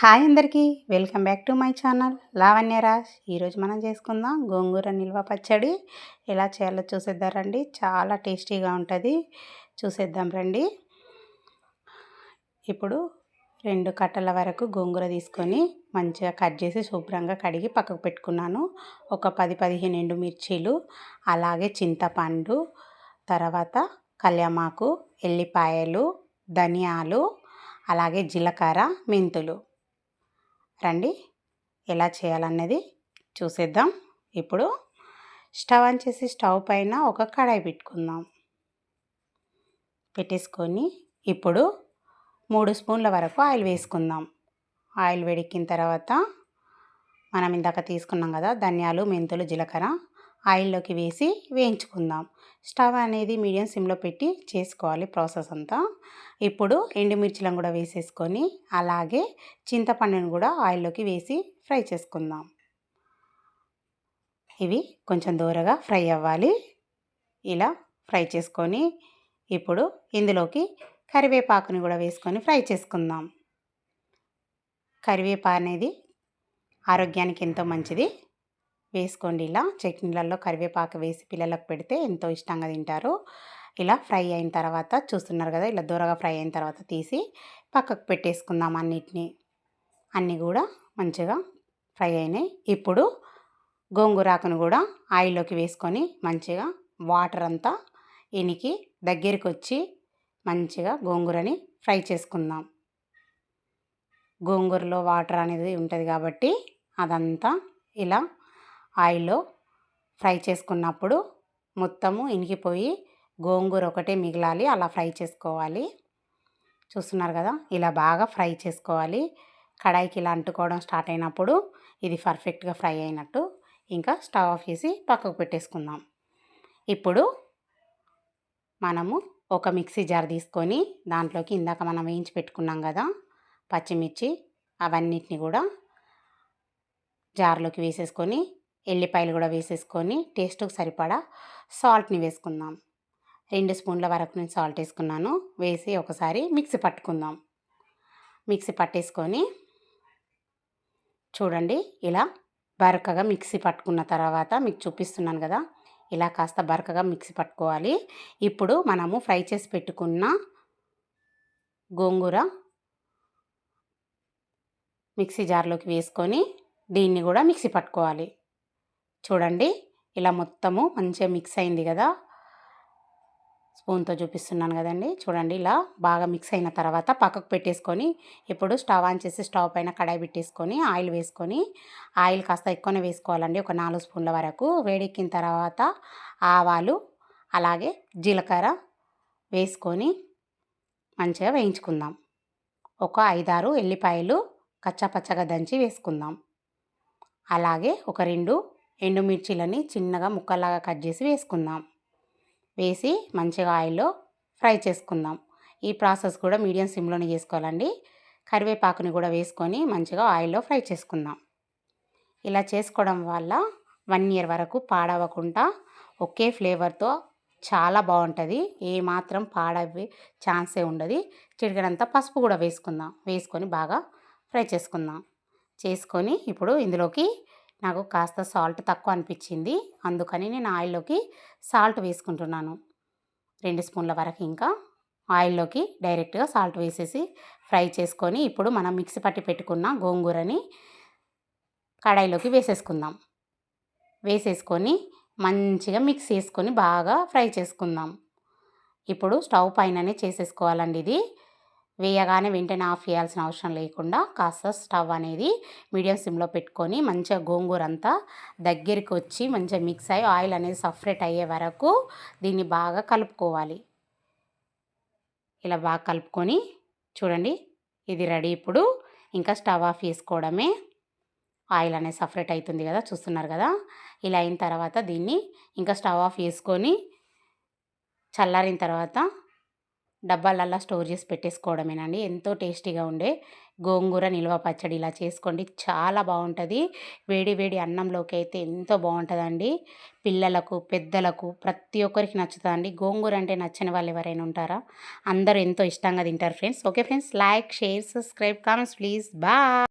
Hi అందరికీ welcome back to my channel Lavanyaraj. ఈరోజు మనం చేసుకుందాం గోంగూర నిల్వ పచ్చడి. ఎలా చేయాలో చూసేద్దాం రండి. చాలా టేస్టీగా ఉంటుంది. చూసేద్దాం రండి. ఇప్పుడు 2 కట్టల వరకు గోంగూర తీసుకొని మంచిగా కట్ చేసి శుభ్రంగా కడిగి పక్కకు పెట్టుకున్నాను. ఒక 10-15 ఎండుమిర్చీలు, అలాగే చింతపండు, తర్వాత కళ్యామాకు, ఎల్లిపాయలు, ధనియాలు, అలాగే జీలకర్ర, మెంతులు. రండి ఎలా చేయాలన్నది చూసేద్దాం. ఇప్పుడు స్టవ్ ఆన్ చేసి స్టవ్ పైన ఒక కడాయి పెట్టేసుకొని ఇప్పుడు 3 స్పూన్ల వరకు ఆయిల్ వేసుకుందాం. ఆయిల్ వేడెక్కిన తర్వాత మనం ఇందాక తీసుకున్నాం కదా ధనియాలు, మెంతులు, జీలకర్ర ఆయిల్లోకి వేసి వేయించుకుందాం. స్టవ్ అనేది మీడియం సిమ్లో పెట్టి చేసుకోవాలి ప్రాసెస్ అంతా. ఇప్పుడు ఎండుమిర్చిలను కూడా వేసేసుకొని అలాగే చింతపండును కూడా ఆయిల్లోకి వేసి ఫ్రై చేసుకుందాం. ఇవి కొంచెం దూరగా ఫ్రై అవ్వాలి. ఇలా ఫ్రై చేసుకొని ఇప్పుడు ఇందులోకి కరివేపాకుని కూడా వేసుకొని ఫ్రై చేసుకుందాం. కరివేపాకు అనేది ఆరోగ్యానికి ఎంతో మంచిది. వేసుకోండి. ఇలా చట్నీలలో కరివేపాకు వేసి పిల్లలకు పెడితే ఎంతో ఇష్టంగా తింటారు. ఇలా ఫ్రై అయిన తర్వాత చూస్తున్నారు కదా, ఇలా దూరగా ఫ్రై అయిన తర్వాత తీసి పక్కకు పెట్టేసుకుందాం. అన్నీ కూడా మంచిగా ఫ్రై అయినాయి. ఇప్పుడు గోంగూరాకును కూడా ఆయిల్లోకి వేసుకొని మంచిగా వాటర్ అంతా ఇనికి దగ్గరికి వచ్చి మంచిగా గోంగూరని ఫ్రై చేసుకుందాం. గోంగూరలో వాటర్ అనేది ఉంటుంది కాబట్టి అదంతా ఇలా ఆయిల్లో ఫ్రై చేసుకున్నప్పుడు మొత్తము ఇనికిపోయి గోంగూర ఒకటే మిగలాలి. అలా ఫ్రై చేసుకోవాలి. చూస్తున్నారు కదా, ఇలా బాగా ఫ్రై చేసుకోవాలి. కడాయికి ఇలా అంటుకోవడం స్టార్ట్ అయినప్పుడు ఇది పర్ఫెక్ట్గా ఫ్రై అయినట్టు. ఇంకా స్టవ్ ఆఫ్ చేసి పక్కకు పెట్టేసుకుందాం. ఇప్పుడు మనము ఒక మిక్సీ జార్ తీసుకొని దాంట్లోకి ఇందాక మనం వేయించి పెట్టుకున్నాం కదా పచ్చిమిర్చి, అవన్నిటిని కూడా జార్లోకి వేసేసుకొని ఎల్లిపాయలు కూడా వేసేసుకొని టేస్ట్కి సరిపడా సాల్ట్ని వేసుకుందాం. 2 స్పూన్ల వరకు నేను సాల్ట్ వేసుకున్నాను. వేసి ఒకసారి మిక్సీ పట్టుకుందాం. మిక్సీ పట్టేసుకొని చూడండి, ఇలా బరకగా మిక్సీ పట్టుకున్న తర్వాత మీకు చూపిస్తున్నాను కదా, ఇలా కాస్త బరకగా మిక్సీ పట్టుకోవాలి. ఇప్పుడు మనము ఫ్రై చేసి పెట్టుకున్న గోంగూర మిక్సీ జార్లోకి వేసుకొని దీన్ని కూడా మిక్సీ పట్టుకోవాలి. చూడండి, ఇలా మొత్తము మంచిగా మిక్స్ అయింది కదా, స్పూన్తో చూపిస్తున్నాను కదండి. చూడండి, ఇలా బాగా మిక్స్ అయిన తర్వాత పక్కకు పెట్టేసుకొని ఇప్పుడు స్టవ్ ఆన్ చేసి స్టవ్ పైన కడాయి పెట్టేసుకొని ఆయిల్ వేసుకొని, ఆయిల్ కాస్త ఎక్కువనే వేసుకోవాలండి, ఒక 4 స్పూన్ల వరకు. వేడెక్కిన తర్వాత ఆవాలు అలాగే జీలకర్ర వేసుకొని మంచిగా వేయించుకుందాం. ఒక 5-6 ఎల్లిపాయలు కచ్చాపచ్చగా దంచి వేసుకుందాం. అలాగే ఒక 2 ఎండుమిర్చీలని చిన్నగా ముక్కలాగా కట్ చేసి వేసుకుందాం. వేసి మంచిగా ఆయిల్లో ఫ్రై చేసుకుందాం. ఈ ప్రాసెస్ కూడా మీడియం సిమ్లోనే చేసుకోవాలండి. కరివేపాకుని కూడా వేసుకొని మంచిగా ఆయిల్లో ఫ్రై చేసుకుందాం. ఇలా చేసుకోవడం వల్ల 1 ఇయర్ వరకు పాడవకుండా ఒకే ఫ్లేవర్తో చాలా బాగుంటుంది. ఏమాత్రం పాడవే ఛాన్సే ఉండదు. చిటికెడంతా పసుపు కూడా వేసుకుందాం. వేసుకొని బాగా ఫ్రై చేసుకొని ఇప్పుడు ఇందులోకి నాకు కాస్త సాల్ట్ తక్కువ అనిపించింది, అందుకని నేను ఆయిల్లోకి సాల్ట్ వేసుకుంటున్నాను. 2 స్పూన్ల వరకు ఇంకా ఆయిల్లోకి డైరెక్ట్గా సాల్ట్ వేసేసి ఫ్రై చేసుకొని ఇప్పుడు మనం మిక్సీ పట్టి పెట్టుకున్న గోంగూరని కడాయిలోకి వేసేసుకుందాం. వేసేసుకొని మంచిగా మిక్స్ చేసుకొని బాగా ఫ్రై చేసుకుందాం. ఇప్పుడు స్టవ్ పైననే చేసేసుకోవాలండి. ఇది వేయగానే వెంటనే ఆఫ్ చేయాల్సిన అవసరం లేకుండా కాస్త స్టవ్ అనేది మీడియం సిమ్లో పెట్టుకొని మంచిగా గోంగూర అంతా దగ్గరికి వచ్చి మంచిగా మిక్స్ అయ్యి ఆయిల్ అనేది సపరేట్ అయ్యే వరకు దీన్ని బాగా కలుపుకోవాలి. ఇలా బాగా కలుపుకొని చూడండి, ఇది రెడీ. ఇప్పుడు ఇంకా స్టవ్ ఆఫ్ చేసుకోవడమే. ఆయిల్ అనేది సపరేట్ అవుతుంది కదా, చూస్తున్నారు కదా. ఇలా అయిన తర్వాత దీన్ని ఇంకా స్టవ్ ఆఫ్ చేసుకొని చల్లారిన తర్వాత డబ్బాలల్లో స్టోర్ చేసి పెట్టేసుకోవడమేనండి. ఎంతో టేస్టీగా ఉండే గోంగూర నిల్వ పచ్చడి ఇలా చేసుకోండి, చాలా బాగుంటుంది. వేడి వేడి అన్నంలోకి అయితే ఎంతో బాగుంటుందండి. పిల్లలకు, పెద్దలకు ప్రతి ఒక్కరికి నచ్చుతుందండి. గోంగూర అంటే నచ్చని వాళ్ళు ఎవరైనా ఉంటారా? అందరూ ఎంతో ఇష్టంగా తింటారు friends. Okay friends, like, share, subscribe, comments please. Bye.